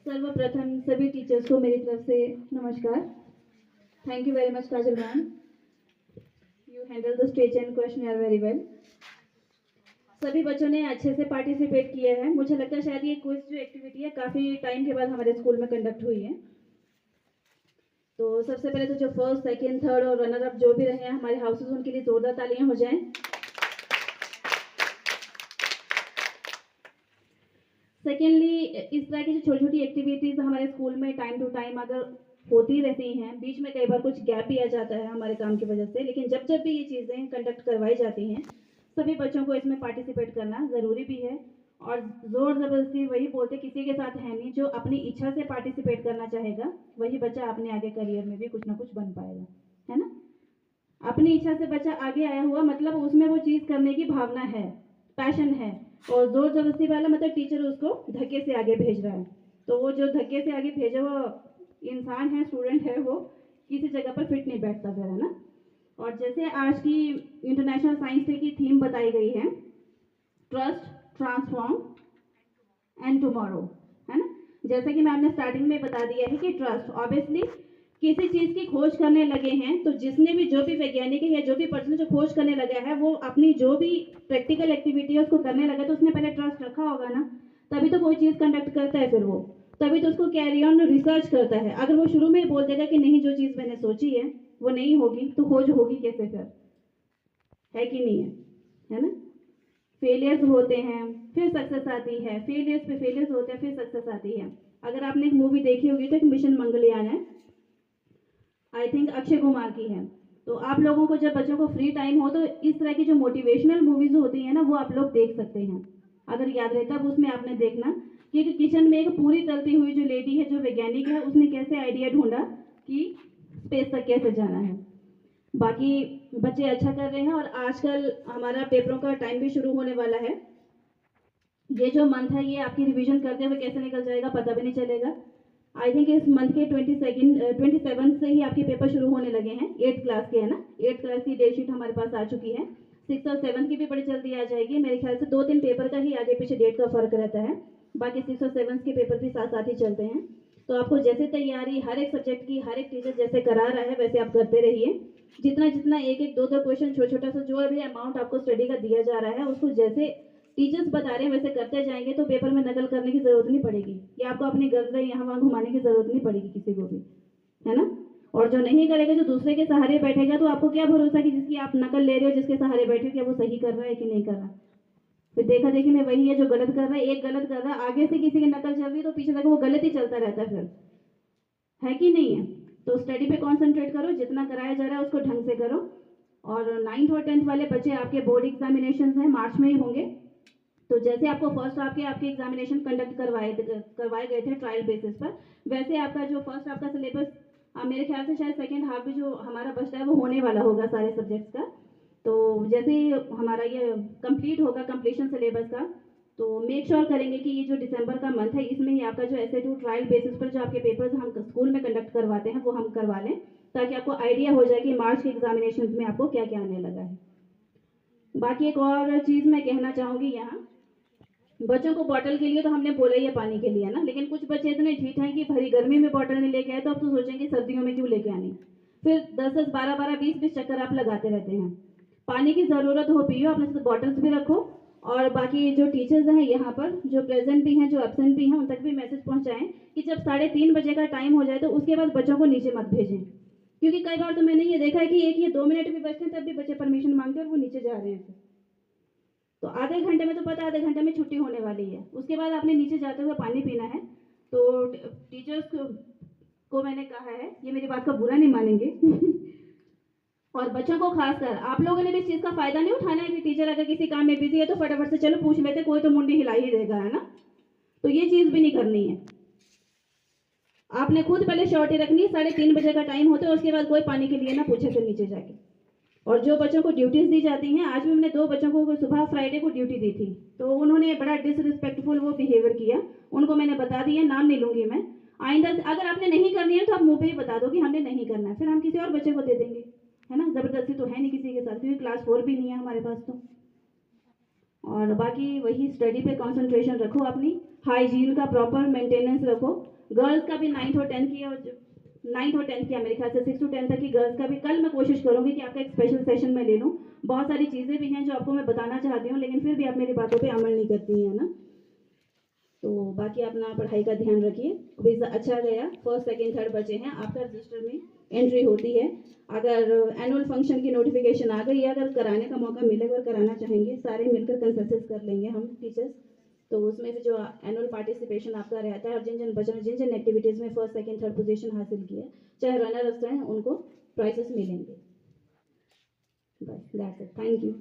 सर्वप्रथम सभी टीचर्स को मेरी तरफ से नमस्कार। Thank you very much Kajal ma'am, you handle the stage and question very well. सभी बच्चों ने अच्छे से पार्टिसिपेट किया है। मुझे लगता है शायद ये क्विज जो एक्टिविटी है काफ़ी टाइम के बाद हमारे स्कूल में कंडक्ट हुई है। तो सबसे पहले तो जो फर्स्ट, सेकंड, थर्ड और रनर अप जो भी रहे हैं हमारे हाउसेस, उनके लिए जोरदार तालियां हो जाएं। सेकेंडली, इस तरह की जो छोटी छोटी एक्टिविटीज हमारे स्कूल में टाइम टू टाइम अगर होती रहती हैं, बीच में कई बार कुछ गैप भी आ जाता है हमारे काम की वजह से, लेकिन जब जब भी ये चीज़ें कंडक्ट करवाई जाती हैं सभी बच्चों को इसमें पार्टिसिपेट करना ज़रूरी भी है। और ज़ोर ज़बरदस्ती वही बोलते किसी के साथ है नहीं, जो अपनी इच्छा से पार्टिसिपेट करना चाहेगा वही बच्चा अपने आगे करियर में भी कुछ ना कुछ बन पाएगा, है ना। अपनी इच्छा से बच्चा आगे आया हुआ मतलब उसमें वो चीज़ करने की भावना है, पैशन है। और जोर जबरदस्ती वाला मतलब टीचर उसको धक्के से आगे भेज रहा है, तो वो जो धक्के से आगे भेजा हुआ इंसान है, स्टूडेंट है, वो किसी जगह पर फिट नहीं बैठता फिर, है ना। और जैसे आज की इंटरनेशनल साइंस डे की थीम बताई गई है, ट्रस्ट, ट्रांसफॉर्म एंड टुमारो, है ना। जैसे कि मैम ने स्टार्टिंग में बता दिया है कि ट्रस्ट, ऑब्वियसली किसी चीज़ की खोज करने लगे हैं तो जिसने भी, जो भी वैज्ञानिक है या जो भी पर्सन जो खोज करने लगा है, वो अपनी जो भी प्रैक्टिकल एक्टिविटी है उसको करने लगा तो उसने पहले ट्रस्ट रखा होगा ना, तभी तो कोई चीज़ कंडक्ट करता है, फिर वो तभी तो उसको कैरी ऑन रिसर्च करता है। अगर वो शुरू में ही बोल देगा कि नहीं, जो चीज़ मैंने सोची है वो नहीं होगी, तो खोज होगी कैसे फिर, है कि नहीं है ना। फेलियर्स होते हैं फिर सक्सेस आती है, फेलियर्स पे फेलियर्स होते हैं फिर सक्सेस आती है। अगर आपने एक मूवी देखी होगी तो एक मिशन मंगलयान है, आई थिंक अक्षय कुमार की है। तो आप लोगों को जब बच्चों को फ्री टाइम हो तो इस तरह की जो मोटिवेशनल मूवीज होती है ना, वो आप लोग देख सकते हैं। अगर याद रहता है उसमें आपने देखना कि किचन में एक पूरी तलती हुई जो लेडी है, जो वैज्ञानिक है, उसने कैसे आइडिया ढूंढा कि स्पेस तक कैसे जाना है। बाकी बच्चे अच्छा कर रहे हैं और आजकल हमारा पेपरों का टाइम भी शुरू होने वाला है। ये जो मंथ है ये आपकी रिवीजन करते हुए कैसे निकल जाएगा पता भी नहीं चलेगा। आई थिंक इस मंथ के 27 से ही आपके पेपर शुरू होने लगे हैं, 8th क्लास के, है ना। 8th क्लास की डेट शीट हमारे पास आ चुकी है। 6th और 7th की भी बड़ी जल्दी आ जाएगी। मेरे ख्याल से 2-3 पेपर का ही आगे पीछे डेट का फर्क रहता है, बाकी 6th और 7th के पेपर भी साथ साथ ही चलते हैं। तो आपको जैसे तैयारी हर एक सब्जेक्ट की हर एक टीचर जैसे करा रहा है वैसे आप करते रहिए। जितना जितना एक एक दो दो क्वेश्चन, छोटा छोटा सा जो भी अमाउंट आपको स्टडी का दिया जा रहा है उसको जैसे टीचर्स बता रहे हैं वैसे करते जाएंगे तो पेपर में नकल करने की जरूरत नहीं पड़ेगी, या आपको अपनी गर्दन यहाँ वहाँ घुमाने की जरूरत नहीं पड़ेगी किसी को भी, है ना। और जो नहीं करेगा, जो दूसरे के सहारे बैठेगा, तो आपको क्या भरोसा कि जिसकी आप नकल ले रहे हो, जिसके सहारे बैठे हो, क्या वो सही कर रहा है कि नहीं कर रहा। फिर देखा देखी में वही है जो गलत कर रहा है, एक गलत कर रहा है, आगे से किसी की नकल चल रही है तो पीछे तक वो गलत ही चलता रहता है फिर, है कि नहीं है। तो स्टडी पे कॉन्सेंट्रेट करो, जितना कराया जा रहा है उसको ढंग से करो। और 9th और 10th वाले बच्चे, आपके बोर्ड एग्जामिनेशन हैं मार्च में ही होंगे, तो जैसे आपको फर्स्ट हाफ के आपके एग्जामिनेशन कंडक्ट करवाए गए थे ट्रायल बेसिस पर, वैसे आपका जो फर्स्ट हाफ का सिलेबस, मेरे ख्याल से शायद सेकेंड हाफ भी जो हमारा बचता है वो होने वाला होगा सारे सब्जेक्ट्स का। तो जैसे ही हमारा ये कंप्लीट होगा, कंप्लीशन सिलेबस का, तो मेक श्योर करेंगे कि ये जो दिसंबर का मंथ है इसमें ही आपका जो SA2 ट्रायल बेसिस पर जो आपके पेपर्स हम स्कूल में कंडक्ट करवाते हैं वो हम करवा लें, ताकि आपको आइडिया हो जाए कि मार्च के एग्जामिनेशन में आपको क्या क्या आने लगा है। बाकी एक और चीज़ मैं कहना चाहूँगी, यहाँ बच्चों को बॉटल के लिए तो हमने बोला ही है पानी के लिए ना, लेकिन कुछ बच्चे इतने ढीठ हैं कि भरी गर्मी में बॉटल नहीं लेके आए, तो अब तो सोचेंगे सर्दियों में क्यों लेके आनी। फिर 10-10, 12-12, 20-20 चक्कर आप लगाते रहते हैं। पानी की ज़रूरत हो पियो, अपने साथ बॉटल्स भी रखो। और बाकी जो टीचर्स हैं यहाँ पर, जो प्रेजेंट भी हैं जो एब्सेंट भी हैं, उन तक भी मैसेज पहुँचाएं कि जब 3:30 बजे का टाइम हो जाए तो उसके बाद बच्चों को नीचे मत भेजें, क्योंकि कई बार तो मैंने ये देखा है कि 1 या 2 मिनट भी बचते हैं तब भी बच्चे परमिशन मांगते हैं और वो नीचे जा रहे हैं। तो आधे घंटे में तो पता है आधे घंटे में छुट्टी होने वाली है, उसके बाद आपने नीचे जाते हुए पानी पीना है। तो टीचर्स को मैंने कहा है, ये मेरी बात का बुरा नहीं मानेंगे और बच्चों को खासकर आप लोगों ने भी इस चीज़ का फायदा नहीं उठाना है कि टीचर अगर किसी काम में बिजी है तो फटाफट से चलो पूछ लेते, कोई तो मुंडी हिला ही देगा, है ना। तो ये चीज़ भी नहीं करनी है। आपने खुद पहले श्योरिटी रखनी है, 3:30 बजे का टाइम होता है, उसके बाद कोई पानी के लिए ना पूछे फिर नीचे जाके। और जो बच्चों को ड्यूटीज दी जाती हैं, आज भी मैंने 2 बच्चों को सुबह फ्राइडे को ड्यूटी दी थी, तो उन्होंने बड़ा डिसरिस्पेक्टफुल वो बिहेवियर किया। उनको मैंने बता दिया, नाम नहीं लूंगी मैं। आइंदा अगर आपने नहीं करनी है तो आप मुंह पे ही बता दो कि हमने नहीं करना है, फिर हम किसी और बच्चे को दे देंगे, है ना। ज़बरदस्ती तो है नहीं किसी के साथ, क्योंकि क्लास 4 भी नहीं है हमारे पास तो। और बाकी वही स्टडी पे कंसंट्रेशन रखो, अपनी हाइजीन का प्रॉपर मेंटेनेंस रखो। गर्ल्स का भी 9th और 10th किया, 9th और 10th किया मेरे ख्याल से, 6 to 10 तक की गर्ल्स का भी कल मैं कोशिश करूंगी कि आपका एक स्पेशल सेशन में ले लूँ। बहुत सारी चीज़ें भी हैं जो आपको मैं बताना चाहती हूँ, लेकिन फिर भी आप मेरी बातों पे अमल नहीं करती हैं ना। तो बाकी अपना पढ़ाई का ध्यान रखिए। क्विज अच्छा गया, फर्स्ट सेकंड थर्ड बचे हैं, आपका रजिस्टर में एंट्री होती है। अगर एनुअल फंक्शन की नोटिफिकेशन आ गई, अगर कराने का मौका मिलेगा और कराना चाहेंगे, सारे मिलकर कंसेंसस कर लेंगे हम टीचर्स। तो उसमें से जो एनुअल पार्टिसिपेशन आपका रहता है, और जिन जिन बच्चों ने जिन जिन एक्टिविटीज़ में फर्स्ट सेकंड थर्ड पोजीशन हासिल की है, चाहे रनर अप हैं, उनको प्राइजेस मिलेंगे। बस दैट्स इट, थैंक यू।